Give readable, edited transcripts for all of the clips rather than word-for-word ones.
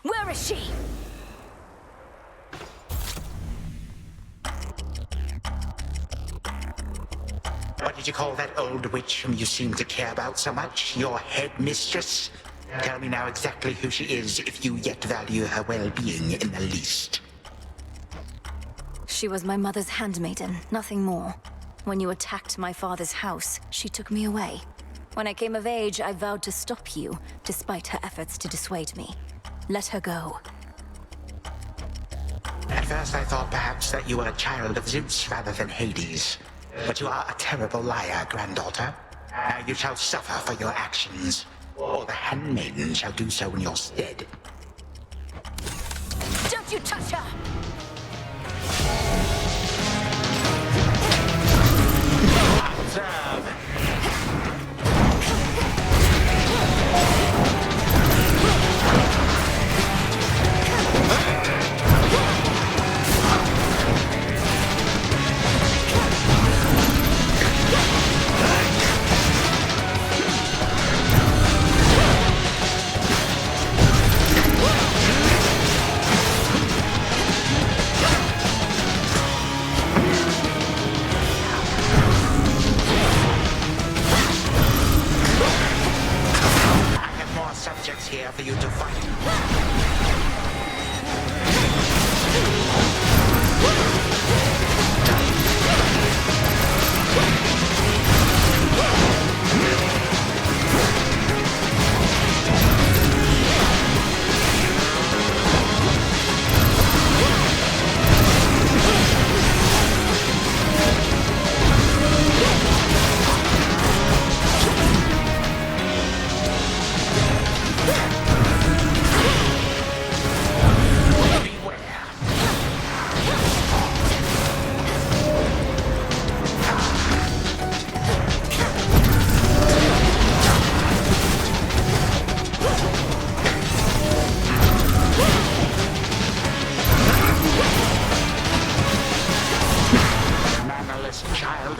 Where is she? What did you call that old witch whom you seem to care about so much? Your headmistress? Tell me now exactly who she is, if you yet value her well-being in the least. She was my mother's handmaiden, nothing more. When you attacked my father's house, she took me away. When I came of age, I vowed to stop you, despite her efforts to dissuade me. Let her go. At first I thought perhaps that you were a child of Zeus rather than Hades. But you are a terrible liar, granddaughter. Now you shall suffer for your actions, or the handmaiden shall do so in your stead. Don't you touch her! Observe! Subjects here for you to fight. Child.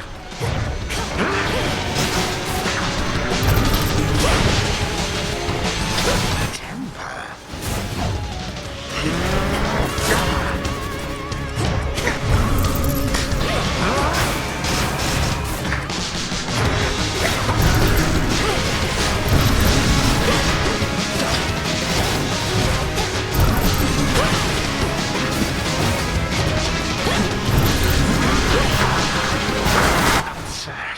Temper. Sir.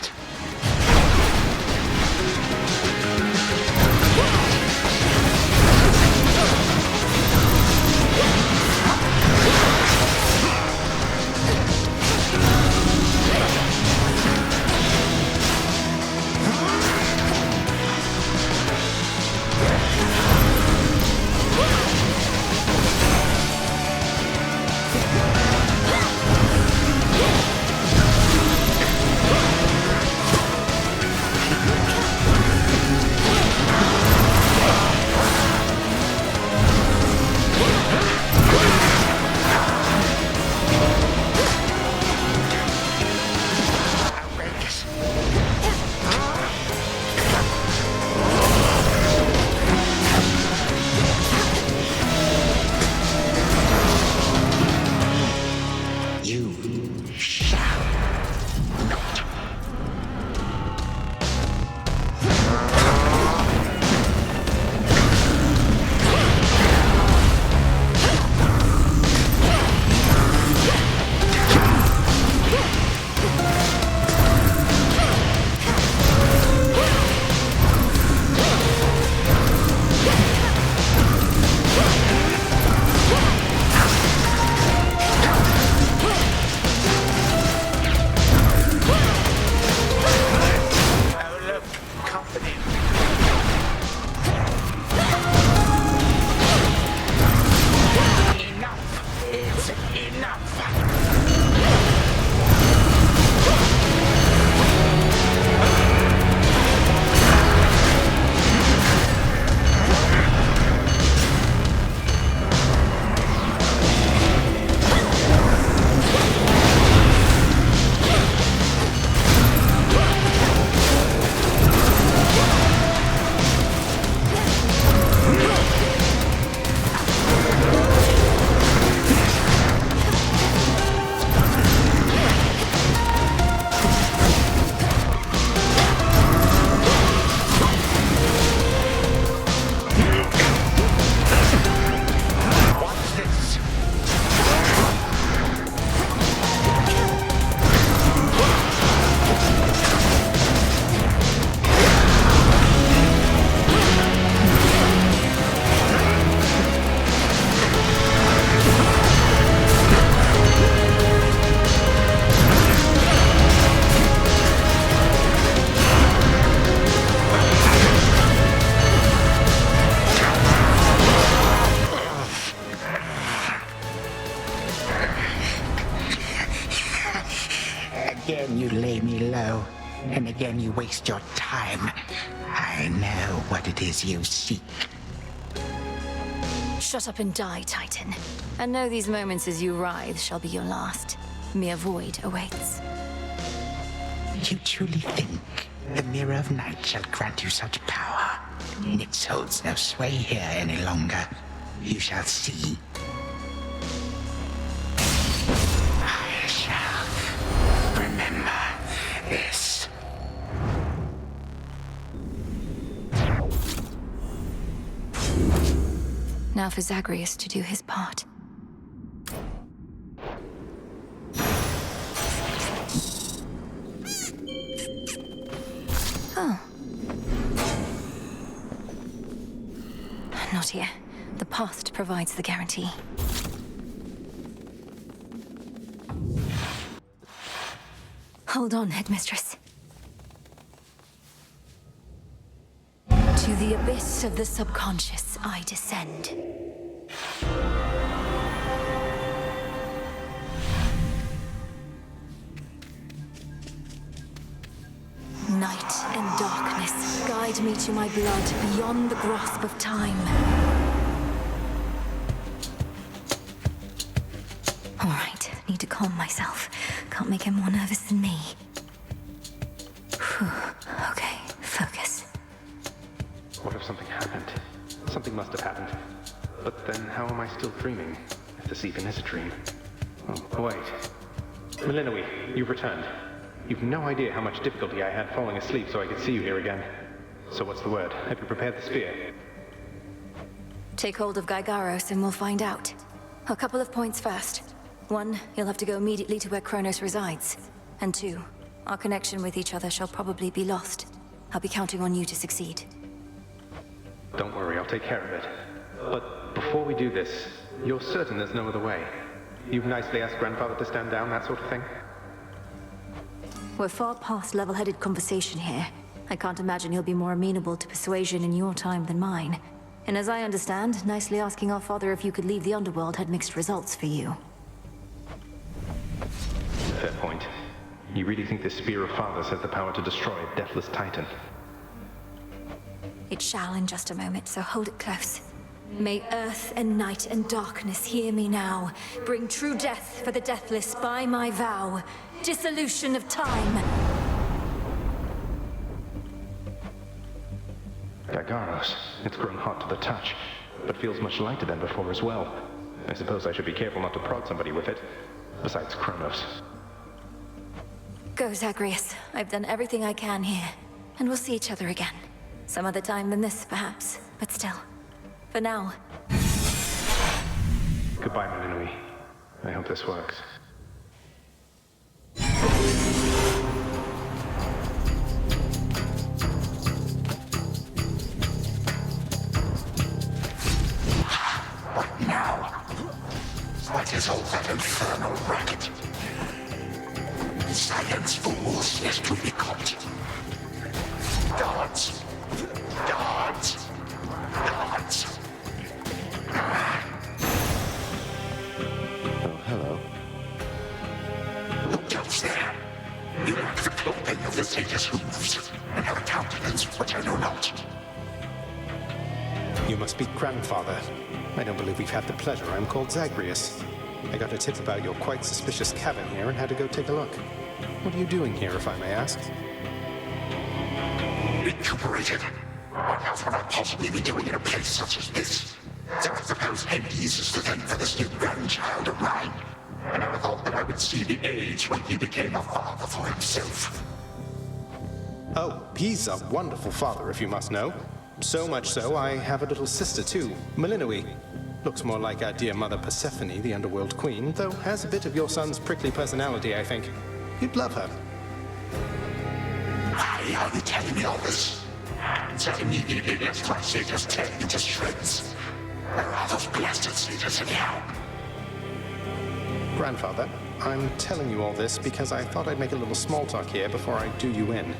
slow, and again you waste your time. I know what it is you seek. Shut up and die, Titan. And know these moments as you writhe shall be your last. Mere void awaits. You truly think the Mirror of Night shall grant you such power? It holds no sway here any longer. You shall see. I shall remember this. Now for Zagreus to do his part. Oh. Not here. The past provides the guarantee. Hold on, Headmistress. To the abyss of the subconscious, I descend. Night and darkness guide me to my blood beyond the grasp of time. All right, need to calm myself. Can't make him more nervous than me. Whew. Okay, focus. What if something happened? Something must have happened. But then how am I still dreaming? If this even is a dream. Oh, wait. Melinoe, you've returned. You've no idea how much difficulty I had falling asleep so I could see you here again. So what's the word? Have you prepared the spear? Take hold of Gygaros and we'll find out. A couple of points first. 1, you'll have to go immediately to where Kronos resides. And 2, our connection with each other shall probably be lost. I'll be counting on you to succeed. Don't worry, I'll take care of it. But before we do this, you're certain there's no other way? You've nicely asked Grandfather to stand down, that sort of thing? We're far past level-headed conversation here. I can't imagine he'll be more amenable to persuasion in your time than mine. And as I understand, nicely asking our father if you could leave the underworld had mixed results for you. Fair point. You really think this Spear of Fathers has the power to destroy a deathless Titan? It shall in just a moment, so hold it close. May earth and night and darkness hear me now. Bring true death for the deathless by my vow. Dissolution of time. Gygaros. It's grown hot to the touch, but feels much lighter than before as well. I suppose I should be careful not to prod somebody with it. Besides Kronos. Go, Zagreus. I've done everything I can here. And we'll see each other again. Some other time than this, perhaps. But still. For now. Goodbye, Melinoe. I hope this works. What now? What is all that infernal racket? Silence, fools, lest we be caught. Guards! Guards! Guards! Oh, hello. Look else there. You lack the clothing of the sage's hooves, and have a countenance which I know not. You must be Grandfather. I don't believe we've had the pleasure. I'm called Zagreus. I got a tip about your quite suspicious cabin here and had to go take a look. What are you doing here, if I may ask? Recuperated. What else would I possibly be doing in a place such as this? So I suppose Hades is to thank for this new grandchild of mine. I never thought that I would see the age when he became a father for himself. Oh, he's a wonderful father, if you must know. So much so, I have a little sister too, Melinoe. Looks more like our dear mother Persephone, the underworld queen, though has a bit of your son's prickly personality, I think. You'd love her. Why are you telling me all this? So immediately left my satyrs tear into shreds. Where are those blasted satyrs anyhow? Grandfather, I'm telling you all this because I thought I'd make a little small talk here before I do you in.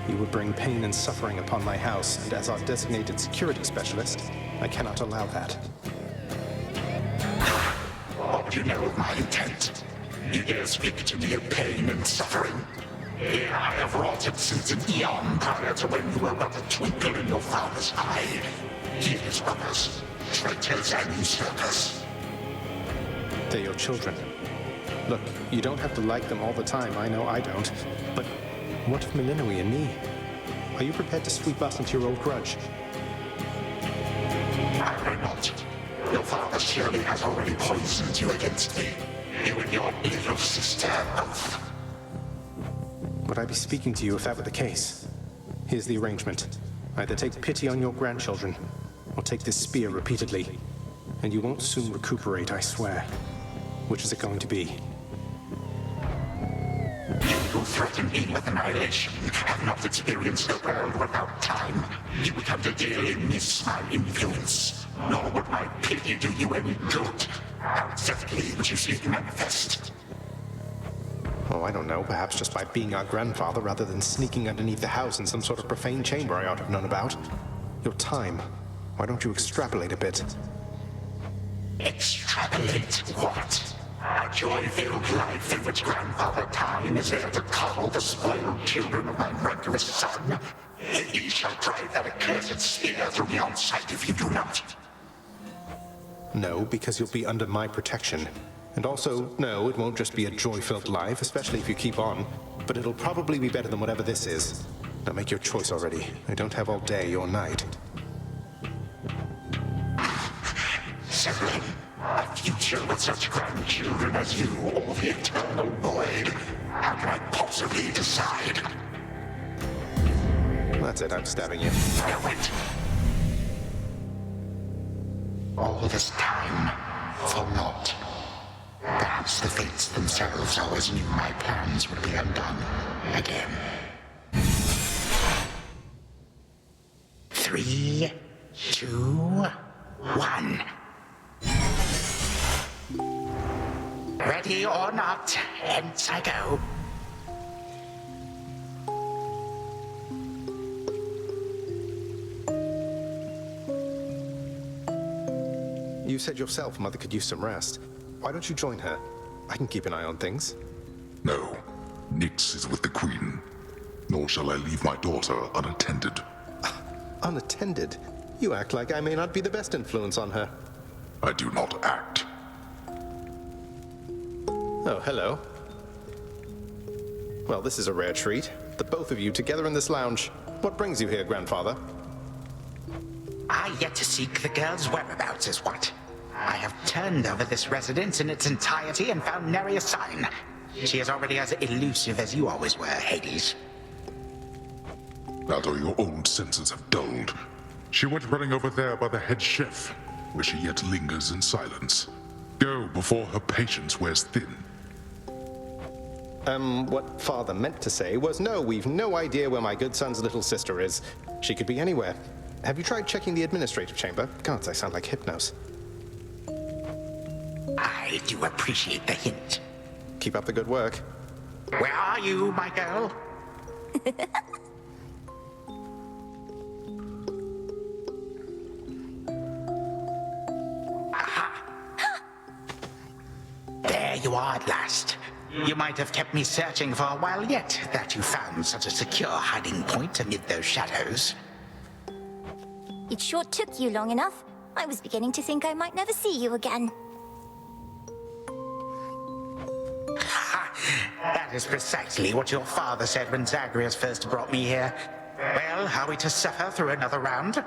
You would bring pain and suffering upon my house, and as our designated security specialist, I cannot allow that. What would you know of my intent? You dare speak to me of pain and suffering? Here I have wrought it since an eon prior to when you were but a twinkle in your father's eye. He and his brothers, traitors and usurpers. They're your children. Look, you don't have to like them all the time, I know I don't. But what of Melinoi and me? Are you prepared to sweep us into your old grudge? I will not. Your father surely has already poisoned you against me. You and your little sister both. Would I be speaking to you if that were the case? Here's the arrangement. Either take pity on your grandchildren, or take this spear repeatedly. And you won't soon recuperate, I swear. Which is it going to be? You who threaten me with annihilation have not experienced the world without time. You come to dearly miss my influence. Nor would my pity do you any good. How exactly would you see it manifest? Oh, I don't know. Perhaps just by being our grandfather rather than sneaking underneath the house in some sort of profane chamber I ought to have known about. Your time. Why don't you extrapolate a bit? Extrapolate what? A joy-filled life in which Grandfather Time is there to coddle the spoiled children of my murderous son. He shall drive that accursed spear through me on sight if you do not. No, because you'll be under my protection. And also, no, it won't just be a joy-filled life, especially if you keep on. But it'll probably be better than whatever this is. Now make your choice already. I don't have all day or night. Severin, a future with such grandchildren as you, or the eternal void. How can I possibly decide? That's it, I'm stabbing you. No, wait. All this time, for naught. Perhaps the fates themselves always knew my plans would be undone again. 3, 2, 1. Ready or not, hence I go. You said yourself Mother could use some rest. Why don't you join her? I can keep an eye on things. No. Nyx is with the Queen. Nor shall I leave my daughter unattended. Unattended? You act like I may not be the best influence on her. I do not act. Oh, hello. Well, this is a rare treat. The both of you together in this lounge. What brings you here, Grandfather? I yet to seek the girl's whereabouts is what. I have turned over this residence in its entirety and found nary a sign. She is already as elusive as you always were, Hades. After your old senses have dulled. She went running over there by the head chef, where she yet lingers in silence. Go before her patience wears thin. What Father meant to say was no, we've no idea where my good son's little sister is. She could be anywhere. Have you tried checking the administrative chamber? Gods, I sound like Hypnos. I do appreciate the hint. Keep up the good work. Where are you, my girl? Aha! There you are at last. You might have kept me searching for a while yet, that you found such a secure hiding point amid those shadows. It sure took you long enough. I was beginning to think I might never see you again. That is precisely what your father said when Zagreus first brought me here. Well, are we to suffer through another round?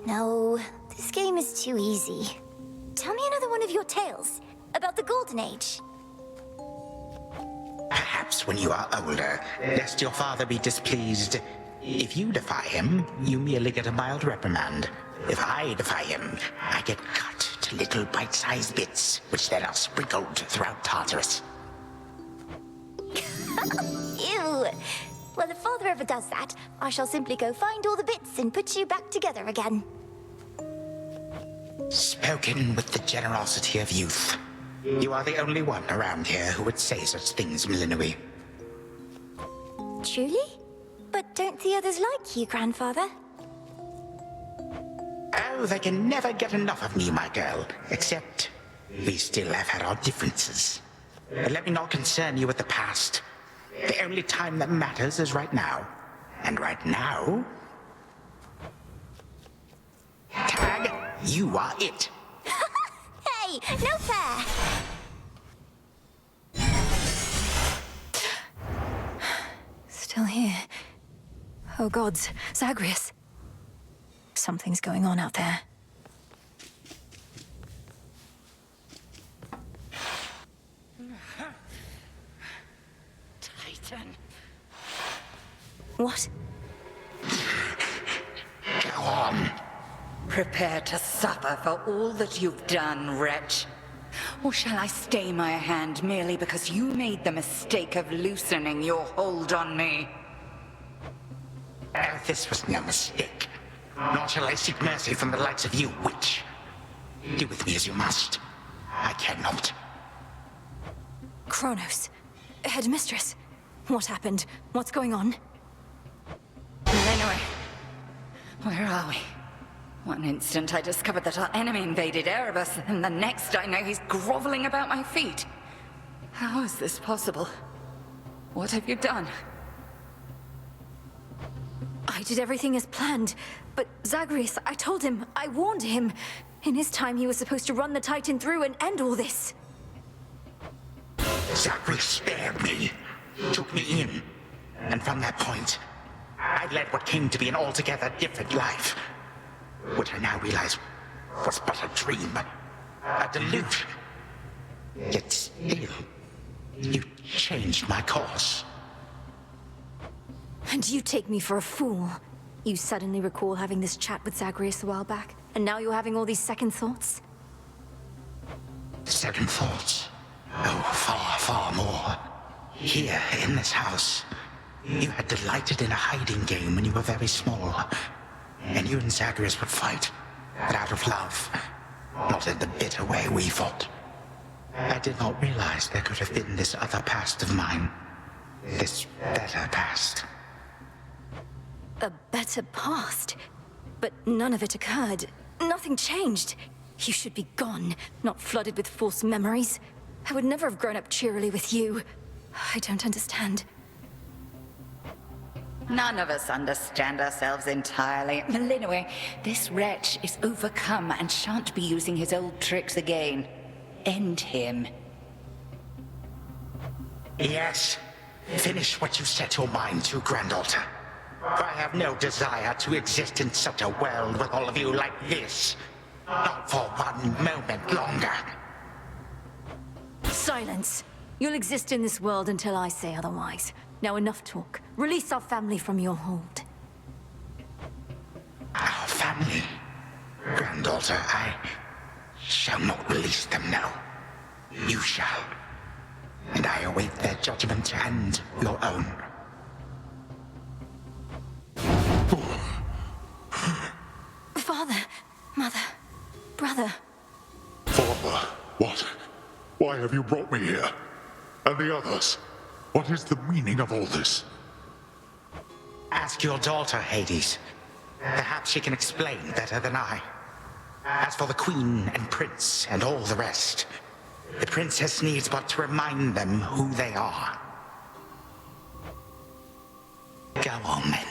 No, this game is too easy. Tell me another one of your tales about the Golden Age. Perhaps when you are older, lest your father be displeased. If you defy him, you merely get a mild reprimand. If I defy him, I get cut to little bite-sized bits, which then are sprinkled throughout Tartarus. Ew! Well, if Father ever does that, I shall simply go find all the bits and put you back together again. Spoken with the generosity of youth. You are the only one around here who would say such things, Melinoi. Truly? But don't the others like you, Grandfather? Oh, they can never get enough of me, my girl. Except, we still have had our differences. But let me not concern you with the past. The only time that matters is right now. And right now... Tag, you are it. Hey, no fair! Still here. Oh gods, Zagreus. Something's going on out there. Titan. What? Go on. Prepare to suffer for all that you've done, wretch. Or shall I stay my hand merely because you made the mistake of loosening your hold on me? This was no mistake. Nor shall I seek mercy from the likes of you, witch. Do with me as you must. I cannot. Kronos. Headmistress. What happened? What's going on? Anyway, where are we? One instant I discovered that our enemy invaded Erebus, and the next I know he's groveling about my feet. How is this possible? What have you done? I did everything as planned, but Zagreus, I told him, I warned him. In his time, he was supposed to run the Titan through and end all this. Zagreus spared me, took me in, and from that point, I led what came to be an altogether different life, which I now realize was but a dream, a delusion. Yet still, you changed my course. And you take me for a fool. You suddenly recall having this chat with Zagreus a while back, and now you're having all these second thoughts? Second thoughts? Oh, far, far more. Here, in this house, you had delighted in a hiding game when you were very small. And you and Zagreus would fight, but out of love, not in the bitter way we fought. I did not realize there could have been this other past of mine. This better past. A better past? But none of it occurred. Nothing changed. You should be gone, not flooded with false memories. I would never have grown up cheerily with you. I don't understand. None of us understand ourselves entirely. Melinue, this wretch is overcome and shan't be using his old tricks again. End him. Yes. Finish what you set your mind to, Granddaughter. For I have no desire to exist in such a world with all of you like this. Not for one moment longer. Silence. You'll exist in this world until I say otherwise. Now enough talk. Release our family from your hold. Our family? Granddaughter, I shall not release them now. You shall. And I await their judgment and your own. Father, mother, brother. Father, what? Why have you brought me here? And the others? What is the meaning of all this? Ask your daughter, Hades. Perhaps she can explain better than I. As for the Queen and Prince and all the rest, the Princess needs but to remind them who they are. Go on, then.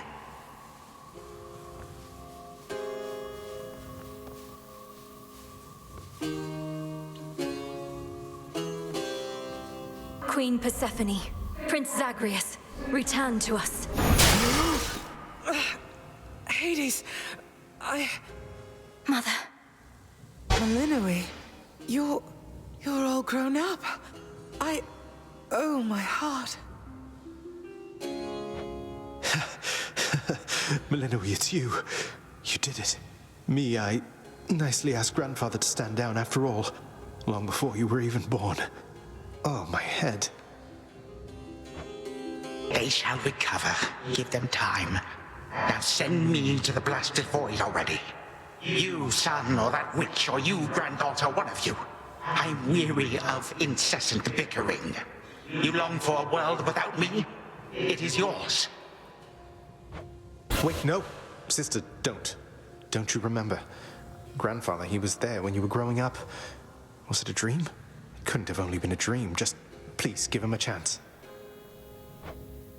Queen Persephone, Prince Zagreus, return to us. Hades, Mother. Melinue, you're all grown up. Oh, my heart. Melinue, it's you. You did it. Me, I nicely asked Grandfather to stand down after all, long before you were even born. Oh, my head. They shall recover. Give them time. Now send me to the blasted void already. You, son, or that witch, or you, granddaughter, one of you. I'm weary of incessant bickering. You long for a world without me? It is yours. Wait, no. Sister, don't. Don't you remember? Grandfather, he was there when you were growing up. Was it a dream? It couldn't have only been a dream. Just please give him a chance.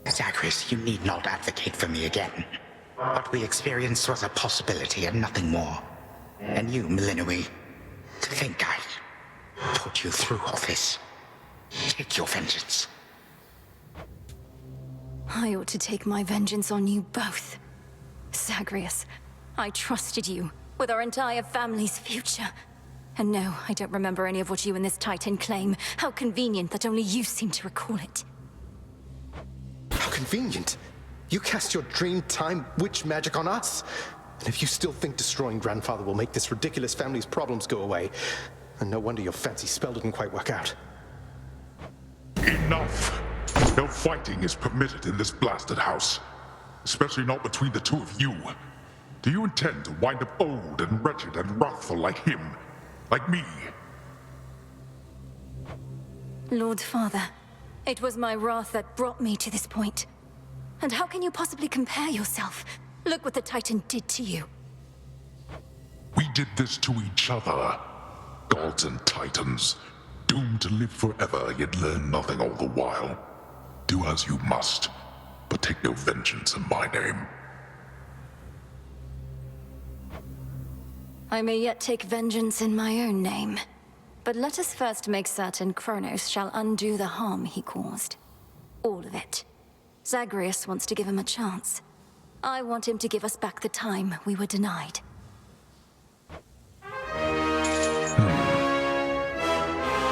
Zagreus, you need not advocate for me again. What we experienced was a possibility and nothing more. And you, Melinoe, to think I put you through all this. Take your vengeance. I ought to take my vengeance on you both. Zagreus, I trusted you with our entire family's future. And no, I don't remember any of what you and this Titan claim. How convenient that only you seem to recall it. How convenient. You cast your dream time witch magic on us. And if you still think destroying Grandfather will make this ridiculous family's problems go away, then no wonder your fancy spell didn't quite work out. Enough! No fighting is permitted in this blasted house. Especially not between the two of you. Do you intend to wind up old and wretched and wrathful like him? Like me? Lord Father, it was my wrath that brought me to this point. And how can you possibly compare yourself? Look what the Titan did to you. We did this to each other. Gods and Titans, doomed to live forever, yet learn nothing all the while. Do as you must, but take no vengeance in my name. I may yet take vengeance in my own name. But let us first make certain Kronos shall undo the harm he caused. All of it. Zagreus wants to give him a chance. I want him to give us back the time we were denied.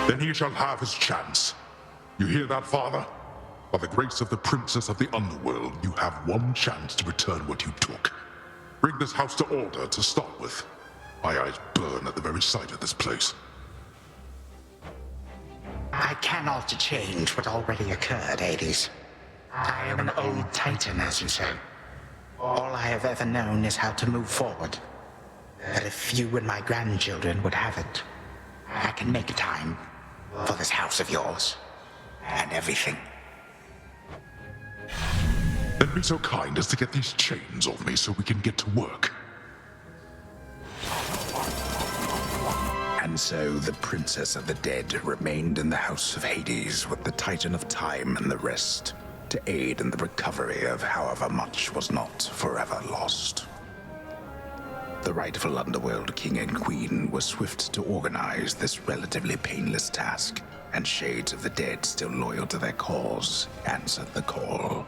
Then he shall have his chance. You hear that, Father? By the grace of the Princess of the Underworld, you have one chance to return what you took. Bring this house to order to start with. My eyes burn at the very sight of this place. I cannot change what already occurred, Hades. I am an old Titan, as you say. All I have ever known is how to move forward. But if you and my grandchildren would have it, I can make time for this house of yours. And everything. Then be so kind as to get these chains off me so we can get to work. And so the Princess of the Dead remained in the House of Hades with the Titan of Time and the rest, to aid in the recovery of however much was not forever lost. The rightful Underworld King and Queen were swift to organize this relatively painless task, and Shades of the Dead, still loyal to their cause, answered the call.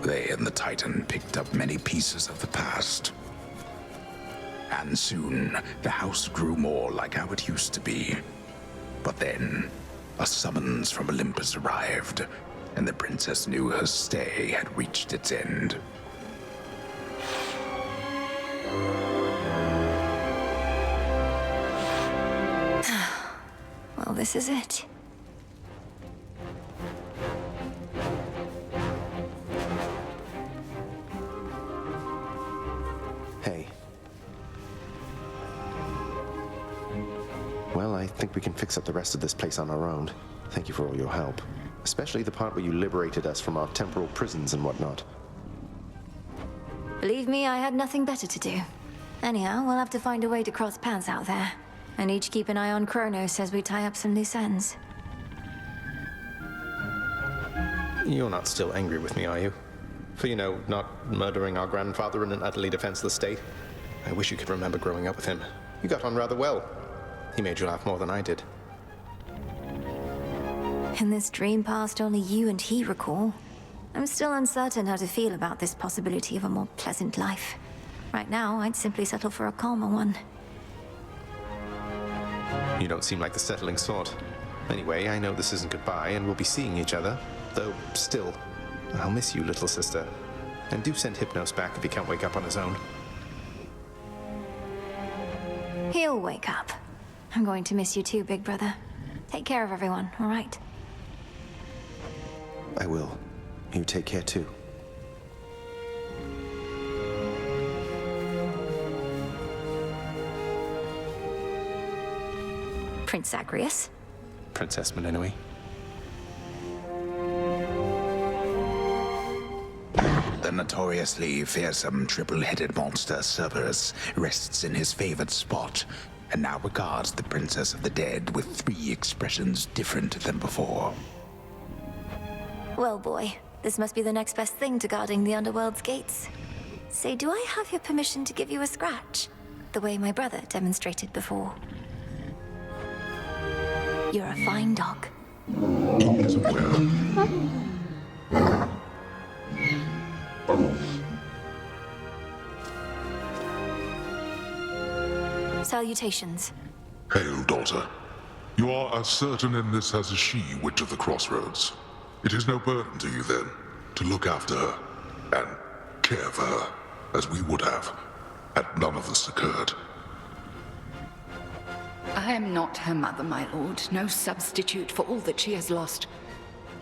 They and the Titan picked up many pieces of the past. And soon, the house grew more like how it used to be. But then, a summons from Olympus arrived, and the princess knew her stay had reached its end. Well, this is it. Hey. Well, I think we can fix up the rest of this place on our own. Thank you for all your help. Especially the part where you liberated us from our temporal prisons and whatnot. Believe me, I had nothing better to do. Anyhow, we'll have to find a way to cross paths out there. And each keep an eye on Kronos as we tie up some loose ends. You're not still angry with me, are you? For, you know, not murdering our grandfather in an utterly defenseless state? I wish you could remember growing up with him. You got on rather well. He made you laugh more than I did. In this dream past only you and he recall, I'm still uncertain how to feel about this possibility of a more pleasant life. Right now, I'd simply settle for a calmer one. You don't seem like the settling sort. Anyway, I know this isn't goodbye, and we'll be seeing each other. Though, still, I'll miss you, little sister. And do send Hypnos back if he can't wake up on his own. He'll wake up. I'm going to miss you too, big brother. Take care of everyone, all right? I will. You take care too. Prince Zagreus? Princess Melinoe. The notoriously fearsome triple-headed monster Cerberus rests in his favored spot, and now regards the Princess of the Dead with 3 expressions different than before. Well, boy, this must be the next best thing to guarding the underworld's gates. Say, do I have your permission to give you a scratch? The way my brother demonstrated before. You're a fine dog. He is aware. Salutations. Hail, daughter. You are as certain in this as is she, Witch of the Crossroads. It is no burden to you, then, to look after her and care for her, as we would have, had none of this occurred. I am not her mother, my lord, no substitute for all that she has lost.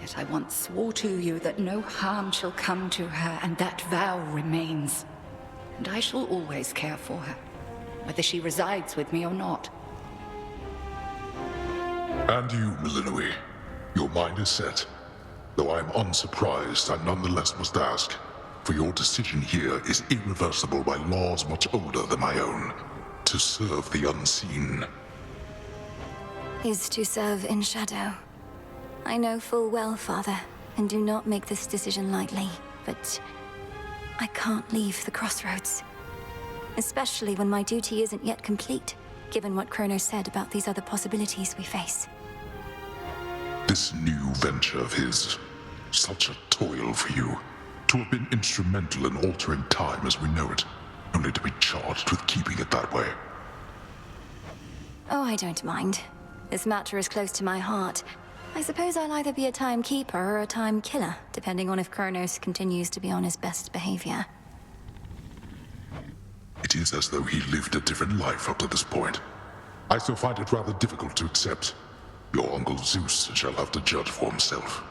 Yet I once swore to you that no harm shall come to her, and that vow remains. And I shall always care for her, whether she resides with me or not. And you, Milinoe, your mind is set. Though I am unsurprised, I nonetheless must ask, for your decision here is irreversible by laws much older than my own. To serve the unseen. Is to serve in shadow. I know full well, Father, and do not make this decision lightly, but I can't leave the crossroads. Especially when my duty isn't yet complete, given what Kronos said about these other possibilities we face. This new venture of his, such a toil for you. To have been instrumental in altering time as we know it, only to be charged with keeping it that way. Oh, I don't mind. This matter is close to my heart. I suppose I'll either be a timekeeper or a time killer, depending on if Kronos continues to be on his best behavior. It is as though he lived a different life up to this point. I still find it rather difficult to accept. Your Uncle Zeus shall have to judge for himself.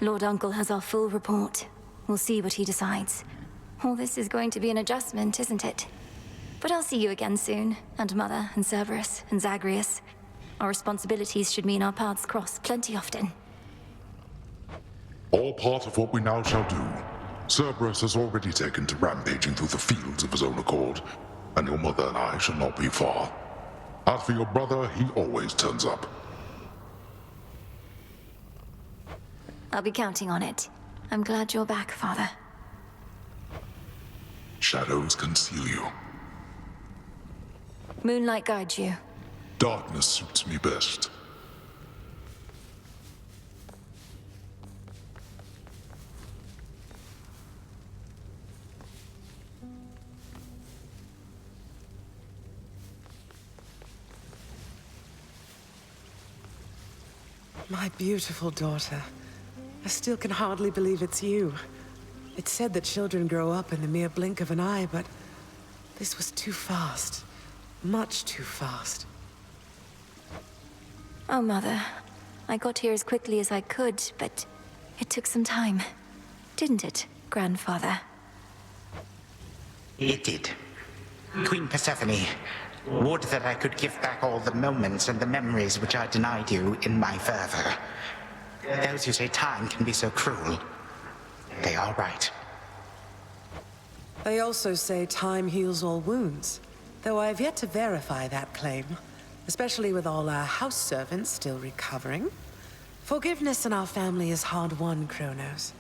Lord Uncle has our full report. We'll see what he decides. All this is going to be an adjustment, isn't it? But I'll see you again soon, and Mother, and Cerberus, and Zagreus. Our responsibilities should mean our paths cross plenty often. All part of what we now shall do. Cerberus has already taken to rampaging through the fields of his own accord, and your mother and I shall not be far. As for your brother, he always turns up. I'll be counting on it. I'm glad you're back, Father. Shadows conceal you. Moonlight guides you. Darkness suits me best. My beautiful daughter. I still can hardly believe it's you. It's said that children grow up in the mere blink of an eye, but this was too fast. Much too fast. Oh, Mother. I got here as quickly as I could, but it took some time. Didn't it, Grandfather? It did. Queen Persephone, would that I could give back all the moments and the memories which I denied you in my fervor. Those who say time can be so cruel, they are right. They also say time heals all wounds, though I have yet to verify that claim, especially with all our house servants still recovering. Forgiveness in our family is hard-won, Kronos,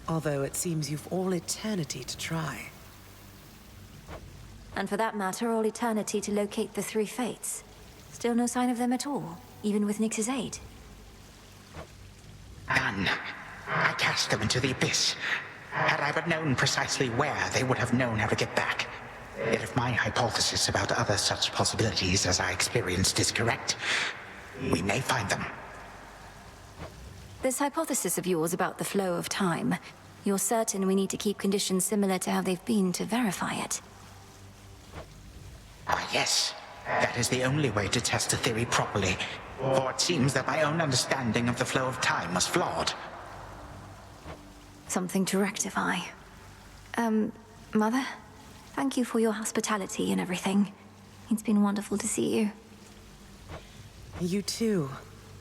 although it seems you've all eternity to try. And for that matter, all eternity to locate the three fates. Still no sign of them at all, even with Nyx's aid. None. I cast them into the abyss. Had I but known precisely where, they would have known how to get back. Yet if my hypothesis about other such possibilities as I experienced is correct, we may find them. This hypothesis of yours about the flow of time, you're certain we need to keep conditions similar to how they've been to verify it? Ah, yes. That is the only way to test a theory properly. For it seems that my own understanding of the flow of time was flawed. Something to rectify. Mother? Thank you for your hospitality and everything. It's been wonderful to see you. You too.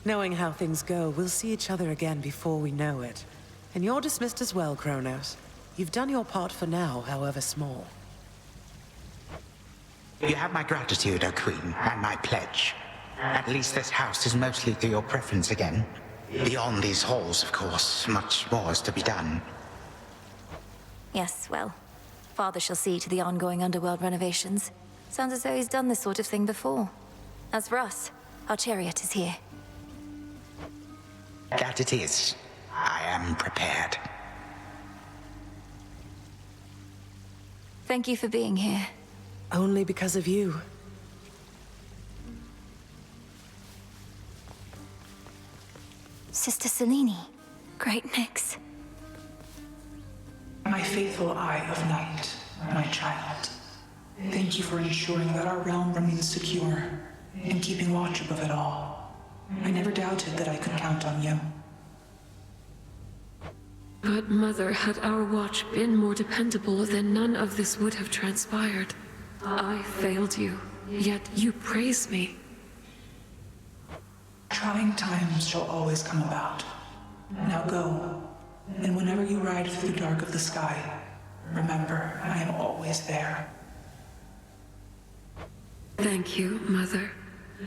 Knowing how things go, we'll see each other again before we know it. And you're dismissed as well, Kronos. You've done your part for now, however small. You have my gratitude, O Queen, and my pledge. At least this house is mostly to your preference again. Beyond these halls, of course, much more is to be done. Yes, well, Father shall see to the ongoing underworld renovations. Sounds as though he's done this sort of thing before. As for us, our chariot is here. That it is. I am prepared. Thank you for being here. Only because of you. Sister Selene. Great mix. My faithful Eye of Night, my child. Thank you for ensuring that our realm remains secure and keeping watch above it all. I never doubted that I could count on you. But, Mother, had our watch been more dependable, then none of this would have transpired. I failed you, yet you praise me. Trying times shall always come about. Now go, and whenever you ride through the dark of the sky, remember, I am always there. Thank you, Mother,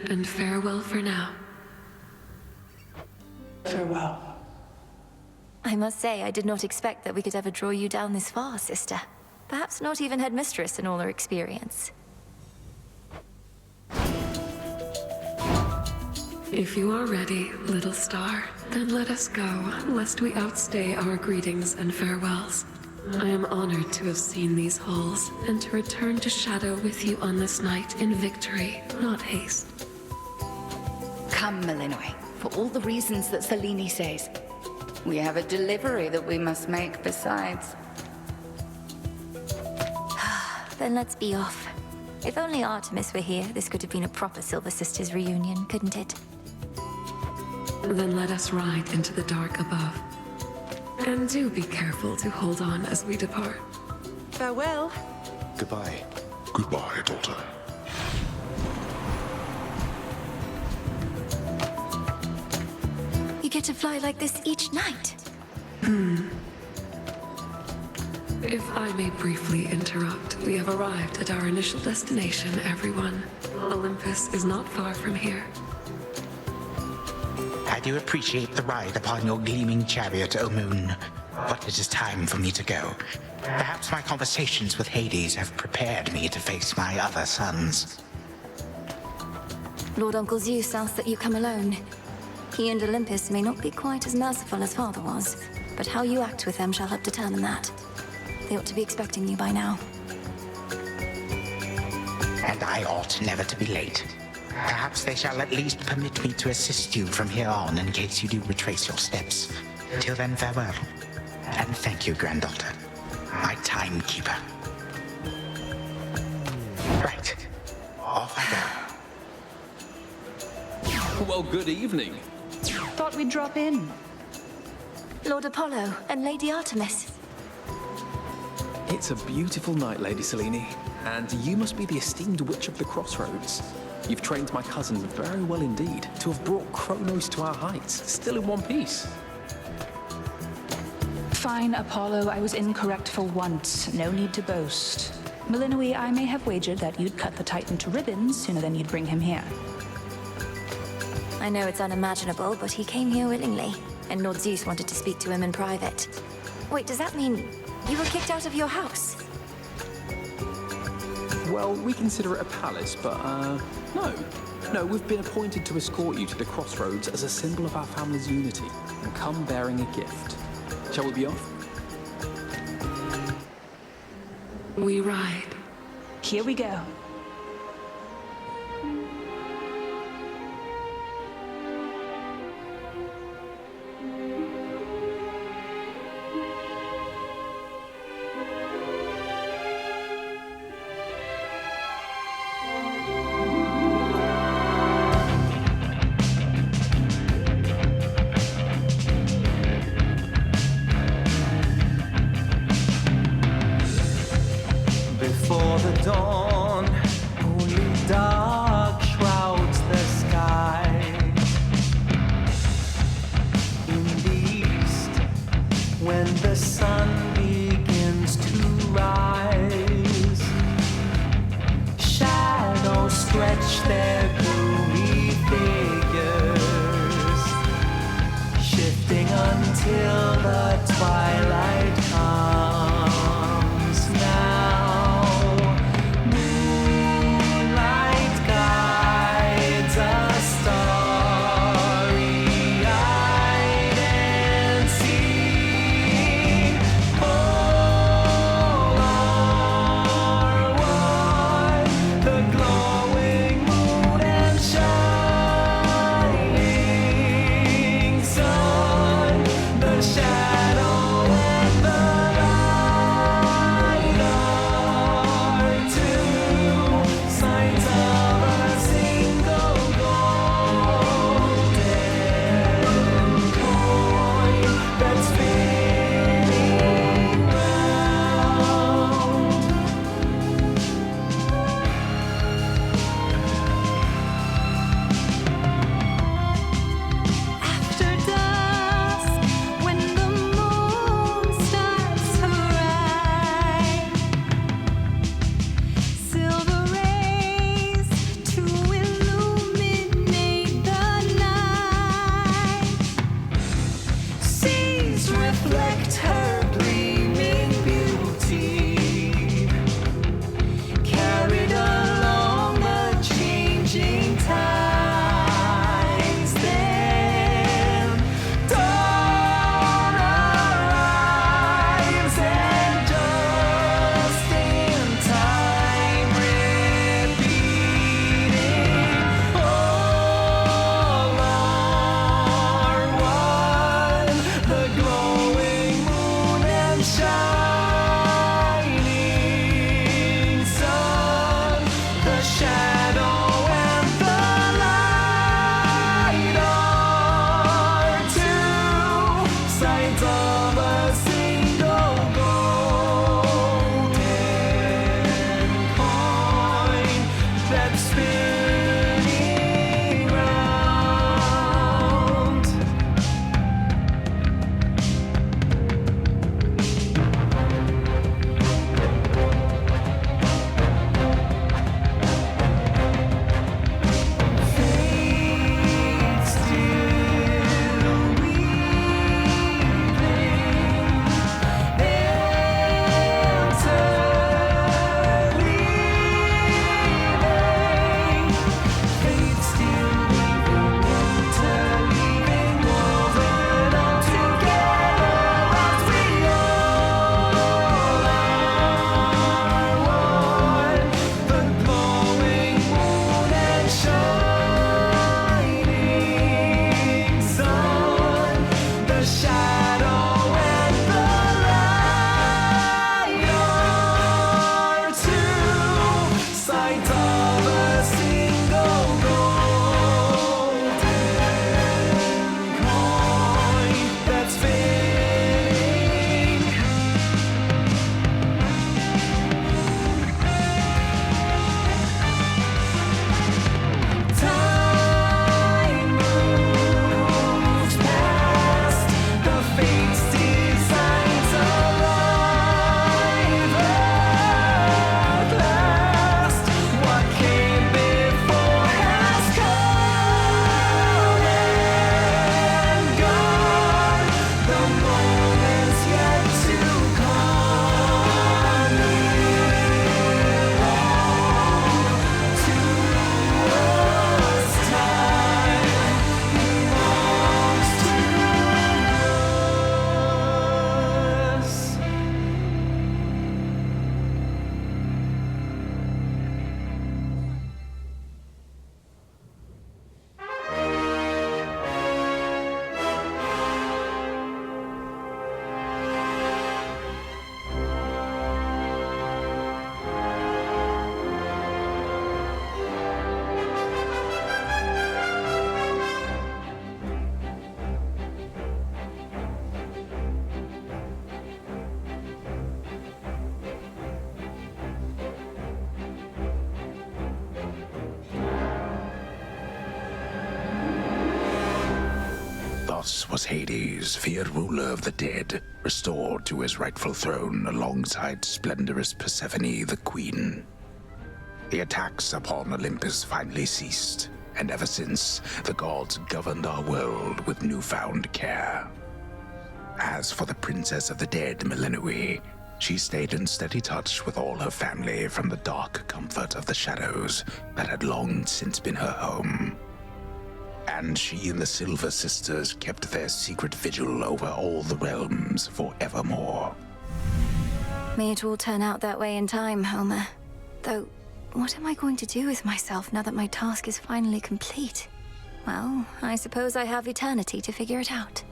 and farewell for now. Farewell. I must say, I did not expect that we could ever draw you down this far, sister. Perhaps not even headmistress in all her experience. If you are ready, little star, then let us go, lest we outstay our greetings and farewells. I am honored to have seen these halls, and to return to Shadow with you on this night in victory, not haste. Come, Malinois, for all the reasons that Selene says. We have a delivery that we must make besides. Then let's be off. If only Artemis were here, this could have been a proper Silver Sisters reunion, couldn't it? Then let us ride into the dark above. And do be careful to hold on as we depart. Farewell. Goodbye. Goodbye, daughter. You get to fly like this each night. If I may briefly interrupt, we have arrived at our initial destination, everyone. Olympus is not far from here. I do appreciate the ride upon your gleaming chariot, O Moon. But it is time for me to go. Perhaps my conversations with Hades have prepared me to face my other sons. Lord Uncle Zeus asks that you come alone. He and Olympus may not be quite as merciful as Father was, but how you act with them shall help determine that. They ought to be expecting you by now. And I ought never to be late. Perhaps they shall at least permit me to assist you from here on in case you do retrace your steps. Till then, farewell. And thank you, granddaughter. My timekeeper. Right. Off I go. Well, good evening. Thought we'd drop in. Lord Apollo and Lady Artemis. It's a beautiful night, Lady Selene, and you must be the esteemed Witch of the Crossroads. You've trained my cousin very well indeed to have brought Kronos to our heights, still in one piece. Fine, Apollo, I was incorrect for once. No need to boast. Malinois, I may have wagered that you'd cut the Titan to ribbons sooner than you'd bring him here. I know it's unimaginable, but he came here willingly, and Lord Zeus wanted to speak to him in private. Wait, does that mean you were kicked out of your house? Well, we consider it a palace, but, no. No, we've been appointed to escort you to the Crossroads as a symbol of our family's unity, and come bearing a gift. Shall we be off? We ride. Here we go. Before the dawn, only dark shrouds the sky. In the east, when the sun begins to rise, shadows stretch their gloomy figures, left her gleaming beauty, carried along the changing tides. Then dawn arrives, and just in time, repeating, all are one. The glowing moon and shining sun, the shadow and the light are two sides of a single golden coin that's spinning round. Fate still weaving, interleaving. Fate still weaving, interleaving, woven all together as we all are one. The glowing moon and shining sun, the shadow and the light are two sides of a single golden coin that's spinning. Time moves past the fate's designs alive at last. What came before has come and gone. The moment's yet to come. To us, time belongs to us. Thus was Hades, feared ruler of the dead, restored to his rightful throne alongside splendorous Persephone, the queen. The attacks upon Olympus finally ceased, and ever since, the gods governed our world with newfound care. As for the princess of the dead, Melinoe, she stayed in steady touch with all her family from the dark comfort of the shadows that had long since been her home. And she and the Silver Sisters kept their secret vigil over all the realms forevermore. May it all turn out that way in time, Homer. Though, what am I going to do with myself now that my task is finally complete? Well, I suppose I have eternity to figure it out.